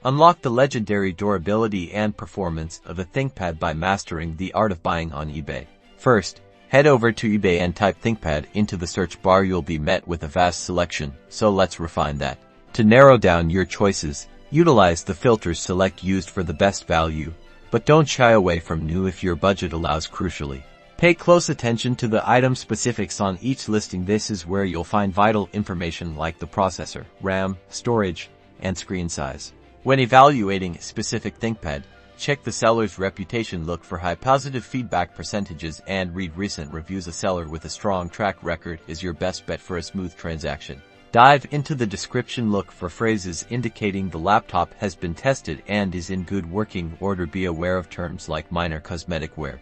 Unlock the legendary durability and performance of a ThinkPad by mastering the art of buying on eBay. First, head over to eBay and type ThinkPad into the search bar. You'll be met with a vast selection, so let's refine that. To narrow down your choices, utilize the filters select used for the best value, but don't shy away from new if your budget allows. Crucially, pay close attention to the item specifics on each listing. This is where you'll find vital information like the processor, RAM, storage, and screen size. When evaluating a specific ThinkPad, check the seller's reputation, look for high positive feedback percentages, and read recent reviews. A seller with a strong track record is your best bet for a smooth transaction. Dive into the description, look for phrases indicating the laptop has been tested and is in good working order. Be aware of terms like minor cosmetic wear.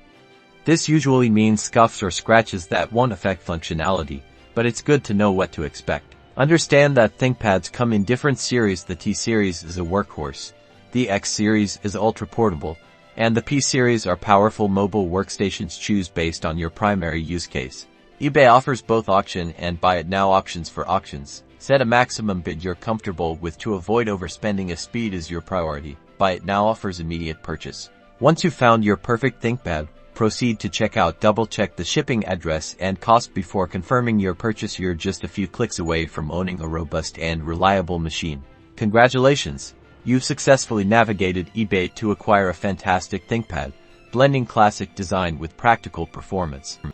This usually means scuffs or scratches that won't affect functionality, but it's good to know what to expect. Understand that ThinkPads come in different series. The T series is a workhorse, the X series is ultra portable, and the P series are powerful mobile workstations. Choose based on your primary use case. eBay offers both auction and buy it now options. For auctions, set a maximum bid you're comfortable with to avoid overspending. If speed is your priority, buy it now offers immediate purchase. Once you've found your perfect ThinkPad, proceed to checkout. Double-check the shipping address and cost before confirming your purchase. You're just a few clicks away from owning a robust and reliable machine. Congratulations! You've successfully navigated eBay to acquire a fantastic ThinkPad, blending classic design with practical performance.